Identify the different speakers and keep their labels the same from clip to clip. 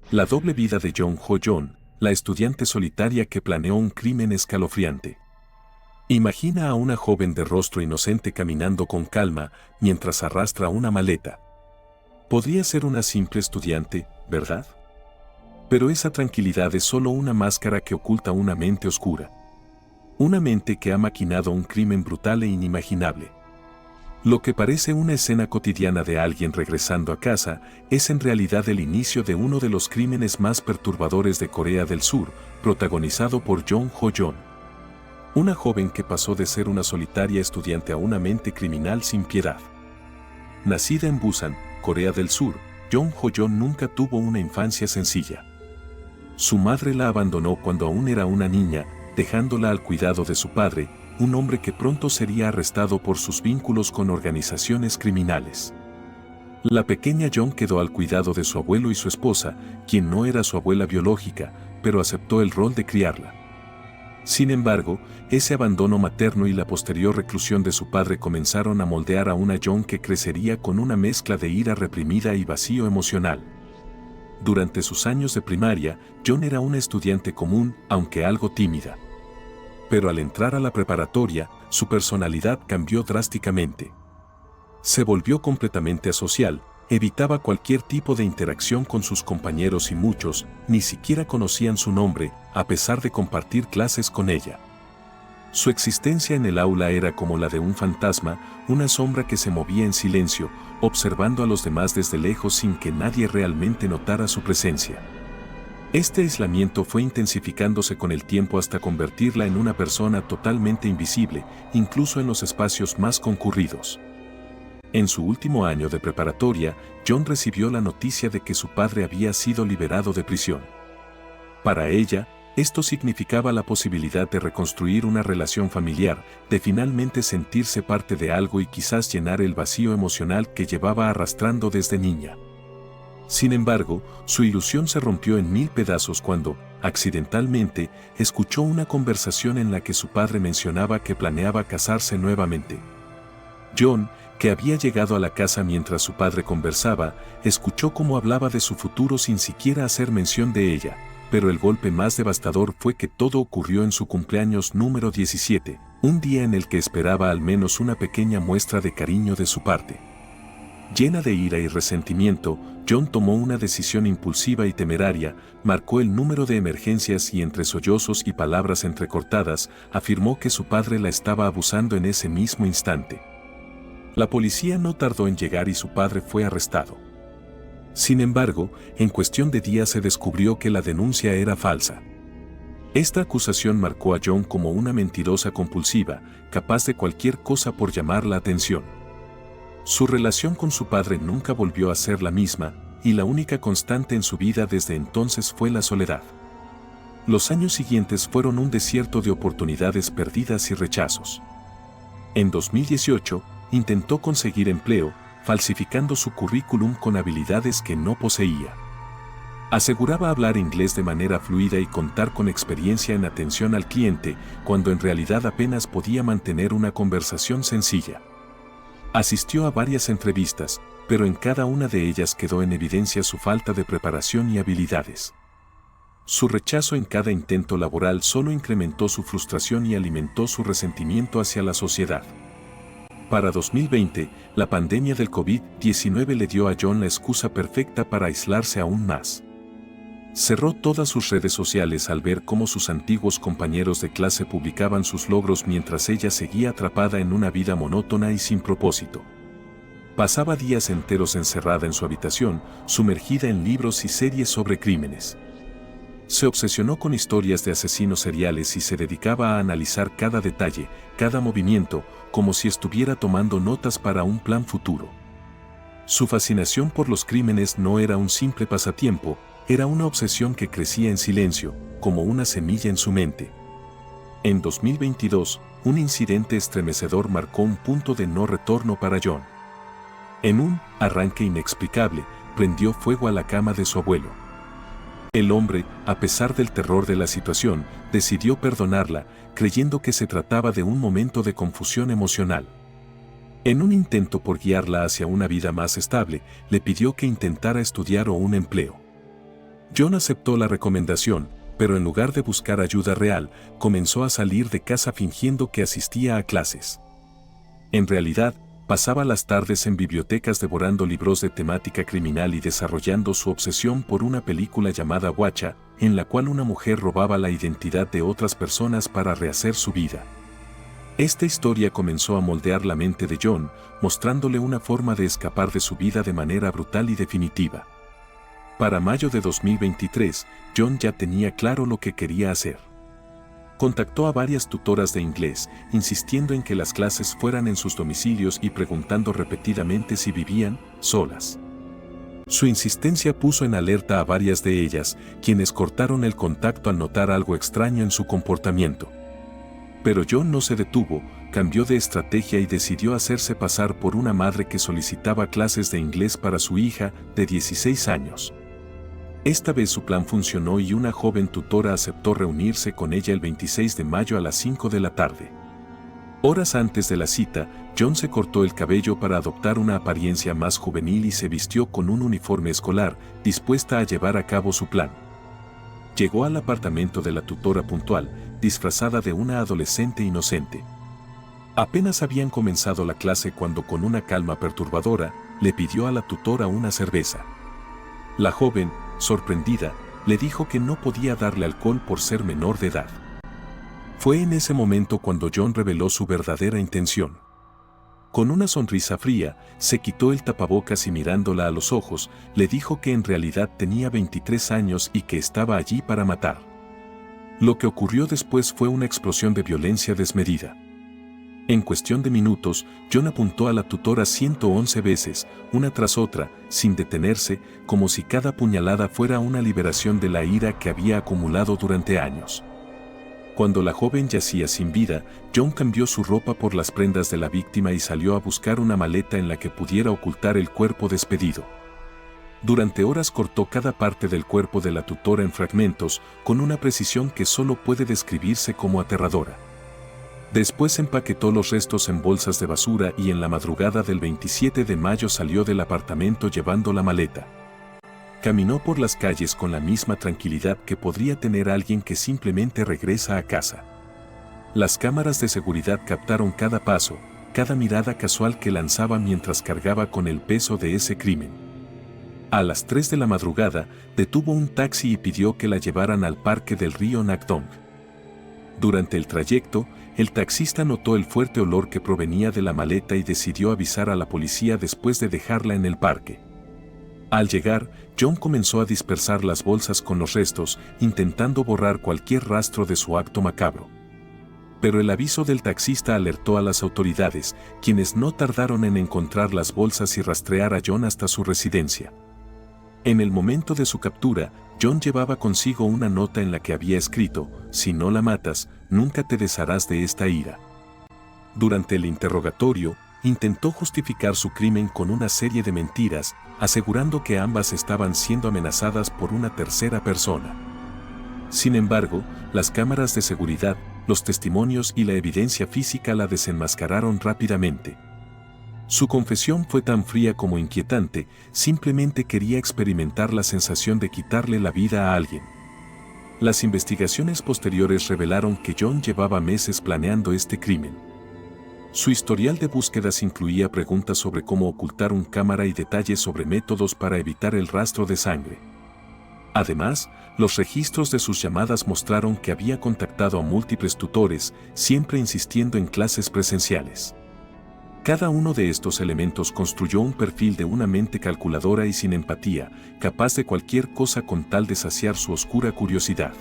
Speaker 1: La doble vida de Jung Ho-yeon, la estudiante solitaria que planeó un crimen escalofriante. Imagina a una joven de rostro inocente caminando con calma mientras arrastra una maleta. Podría ser una simple estudiante, ¿verdad? Pero esa tranquilidad es solo una máscara que oculta una mente oscura. Una mente que ha maquinado un crimen brutal e inimaginable. Lo que parece una escena cotidiana de alguien regresando a casa es en realidad el inicio de uno de los crímenes más perturbadores de Corea del Sur, protagonizado por Jung Ho-yeon. Una joven que pasó de ser una solitaria estudiante a una mente criminal sin piedad. Nacida en Busan, Corea del Sur, Jung Ho-yeon nunca tuvo una infancia sencilla. Su madre la abandonó cuando aún era una niña, dejándola al cuidado de su padre, un hombre que pronto sería arrestado por sus vínculos con organizaciones criminales. La pequeña Jung quedó al cuidado de su abuelo y su esposa, quien no era su abuela biológica, pero aceptó el rol de criarla. Sin embargo, ese abandono materno y la posterior reclusión de su padre comenzaron a moldear a una Jung que crecería con una mezcla de ira reprimida y vacío emocional. Durante sus años de primaria, Jung era una estudiante común, aunque algo tímida. Pero al entrar a la preparatoria, su personalidad cambió drásticamente. Se volvió completamente asocial, evitaba cualquier tipo de interacción con sus compañeros y muchos ni siquiera conocían su nombre, a pesar de compartir clases con ella. Su existencia en el aula era como la de un fantasma, una sombra que se movía en silencio, observando a los demás desde lejos sin que nadie realmente notara su presencia. Este aislamiento fue intensificándose con el tiempo hasta convertirla en una persona totalmente invisible, incluso en los espacios más concurridos. En su último año de preparatoria, Jung recibió la noticia de que su padre había sido liberado de prisión. Para ella, esto significaba la posibilidad de reconstruir una relación familiar, de finalmente sentirse parte de algo y quizás llenar el vacío emocional que llevaba arrastrando desde niña. Sin embargo, su ilusión se rompió en mil pedazos cuando, accidentalmente, escuchó una conversación en la que su padre mencionaba que planeaba casarse nuevamente. Jung, que había llegado a la casa mientras su padre conversaba, escuchó cómo hablaba de su futuro sin siquiera hacer mención de ella, pero el golpe más devastador fue que todo ocurrió en su cumpleaños número 17, un día en el que esperaba al menos una pequeña muestra de cariño de su parte. Llena de ira y resentimiento, Jung tomó una decisión impulsiva y temeraria, marcó el número de emergencias y entre sollozos y palabras entrecortadas, afirmó que su padre la estaba abusando en ese mismo instante. La policía no tardó en llegar y su padre fue arrestado. Sin embargo, en cuestión de días se descubrió que la denuncia era falsa. Esta acusación marcó a Jung como una mentirosa compulsiva, capaz de cualquier cosa por llamar la atención. Su relación con su padre nunca volvió a ser la misma, y la única constante en su vida desde entonces fue la soledad. Los años siguientes fueron un desierto de oportunidades perdidas y rechazos. En 2018, intentó conseguir empleo, falsificando su currículum con habilidades que no poseía. Aseguraba hablar inglés de manera fluida y contar con experiencia en atención al cliente, cuando en realidad apenas podía mantener una conversación sencilla. Asistió a varias entrevistas, pero en cada una de ellas quedó en evidencia su falta de preparación y habilidades. Su rechazo en cada intento laboral solo incrementó su frustración y alimentó su resentimiento hacia la sociedad. Para 2020, la pandemia del COVID-19 le dio a Jung la excusa perfecta para aislarse aún más. Cerró todas sus redes sociales al ver cómo sus antiguos compañeros de clase publicaban sus logros mientras ella seguía atrapada en una vida monótona y sin propósito. Pasaba días enteros encerrada en su habitación, sumergida en libros y series sobre crímenes. Se obsesionó con historias de asesinos seriales y se dedicaba a analizar cada detalle, cada movimiento, como si estuviera tomando notas para un plan futuro. Su fascinación por los crímenes no era un simple pasatiempo, era una obsesión que crecía en silencio, como una semilla en su mente. En 2022, un incidente estremecedor marcó un punto de no retorno para Jung. En un arranque inexplicable, prendió fuego a la cama de su abuelo. El hombre, a pesar del terror de la situación, decidió perdonarla, creyendo que se trataba de un momento de confusión emocional. En un intento por guiarla hacia una vida más estable, le pidió que intentara estudiar o un empleo. John aceptó la recomendación, pero en lugar de buscar ayuda real, comenzó a salir de casa fingiendo que asistía a clases. En realidad, pasaba las tardes en bibliotecas devorando libros de temática criminal y desarrollando su obsesión por una película llamada Watcha, en la cual una mujer robaba la identidad de otras personas para rehacer su vida. Esta historia comenzó a moldear la mente de John, mostrándole una forma de escapar de su vida de manera brutal y definitiva. Para mayo de 2023, John ya tenía claro lo que quería hacer. Contactó a varias tutoras de inglés, insistiendo en que las clases fueran en sus domicilios y preguntando repetidamente si vivían solas. Su insistencia puso en alerta a varias de ellas, quienes cortaron el contacto al notar algo extraño en su comportamiento. Pero John no se detuvo, cambió de estrategia y decidió hacerse pasar por una madre que solicitaba clases de inglés para su hija de 16 años. Esta vez su plan funcionó y una joven tutora aceptó reunirse con ella el 26 de mayo a las 5 de la tarde. Horas antes de la cita, John se cortó el cabello para adoptar una apariencia más juvenil y se vistió con un uniforme escolar, dispuesta a llevar a cabo su plan. Llegó al apartamento de la tutora puntual, disfrazada de una adolescente inocente. Apenas habían comenzado la clase cuando con una calma perturbadora, le pidió a la tutora una cerveza. La joven, sorprendida, le dijo que no podía darle alcohol por ser menor de edad. Fue en ese momento cuando John reveló su verdadera intención. Con una sonrisa fría, se quitó el tapabocas y mirándola a los ojos, le dijo que en realidad tenía 23 años y que estaba allí para matar. Lo que ocurrió después fue una explosión de violencia desmedida. En cuestión de minutos, John apuntó a la tutora 111 veces, una tras otra, sin detenerse, como si cada puñalada fuera una liberación de la ira que había acumulado durante años. Cuando la joven yacía sin vida, John cambió su ropa por las prendas de la víctima y salió a buscar una maleta en la que pudiera ocultar el cuerpo despedido. Durante horas cortó cada parte del cuerpo de la tutora en fragmentos, con una precisión que solo puede describirse como aterradora. Después empaquetó los restos en bolsas de basura y en la madrugada del 27 de mayo salió del apartamento llevando la maleta. Caminó por las calles con la misma tranquilidad que podría tener alguien que simplemente regresa a casa. Las cámaras de seguridad captaron cada paso, cada mirada casual que lanzaba mientras cargaba con el peso de ese crimen. A las 3 de la madrugada, detuvo un taxi y pidió que la llevaran al parque del río Nakdong. Durante el trayecto, el taxista notó el fuerte olor que provenía de la maleta y decidió avisar a la policía después de dejarla en el parque. Al llegar, John comenzó a dispersar las bolsas con los restos, intentando borrar cualquier rastro de su acto macabro. Pero el aviso del taxista alertó a las autoridades, quienes no tardaron en encontrar las bolsas y rastrear a John hasta su residencia. En el momento de su captura, John llevaba consigo una nota en la que había escrito: «Si no la matas, nunca te desharás de esta ira». Durante el interrogatorio, intentó justificar su crimen con una serie de mentiras, asegurando que ambas estaban siendo amenazadas por una tercera persona. Sin embargo, las cámaras de seguridad, los testimonios y la evidencia física la desenmascararon rápidamente. Su confesión fue tan fría como inquietante, simplemente quería experimentar la sensación de quitarle la vida a alguien. Las investigaciones posteriores revelaron que John llevaba meses planeando este crimen. Su historial de búsquedas incluía preguntas sobre cómo ocultar una cámara y detalles sobre métodos para evitar el rastro de sangre. Además, los registros de sus llamadas mostraron que había contactado a múltiples tutores, siempre insistiendo en clases presenciales. Cada uno de estos elementos construyó un perfil de una mente calculadora y sin empatía, capaz de cualquier cosa con tal de saciar su oscura curiosidad.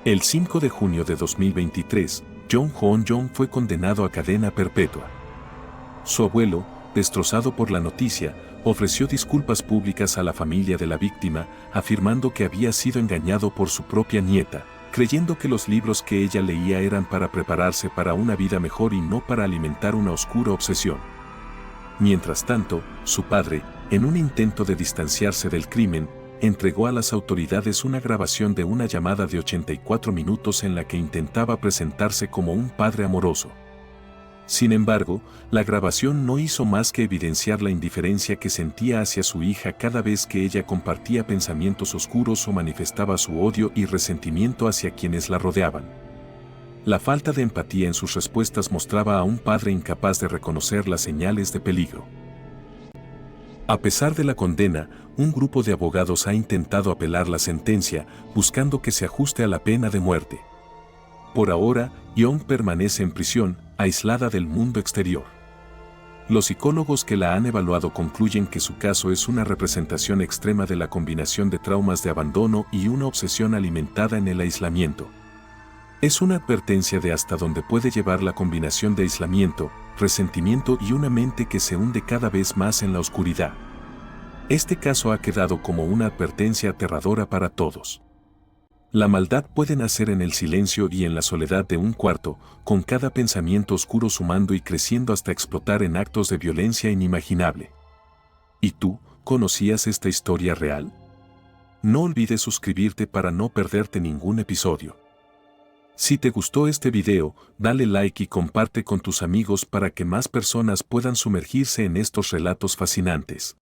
Speaker 1: El 5 de junio de 2023, John Ho-Jong fue condenado a cadena perpetua. Su abuelo, destrozado por la noticia, ofreció disculpas públicas a la familia de la víctima, afirmando que había sido engañado por su propia nieta, creyendo que los libros que ella leía eran para prepararse para una vida mejor y no para alimentar una oscura obsesión. Mientras tanto, su padre, en un intento de distanciarse del crimen, entregó a las autoridades una grabación de una llamada de 84 minutos en la que intentaba presentarse como un padre amoroso. Sin embargo, la grabación no hizo más que evidenciar la indiferencia que sentía hacia su hija cada vez que ella compartía pensamientos oscuros o manifestaba su odio y resentimiento hacia quienes la rodeaban. La falta de empatía en sus respuestas mostraba a un padre incapaz de reconocer las señales de peligro. A pesar de la condena, un grupo de abogados ha intentado apelar la sentencia, buscando que se ajuste a la pena de muerte. Por ahora, Young permanece en prisión, aislada del mundo exterior. Los psicólogos que la han evaluado concluyen que su caso es una representación extrema de la combinación de traumas de abandono y una obsesión alimentada en el aislamiento. Es una advertencia de hasta dónde puede llevar la combinación de aislamiento, resentimiento y una mente que se hunde cada vez más en la oscuridad. Este caso ha quedado como una advertencia aterradora para todos. La maldad puede nacer en el silencio y en la soledad de un cuarto, con cada pensamiento oscuro sumando y creciendo hasta explotar en actos de violencia inimaginable. ¿Y tú, conocías esta historia real? No olvides suscribirte para no perderte ningún episodio. Si te gustó este video, dale like y comparte con tus amigos para que más personas puedan sumergirse en estos relatos fascinantes.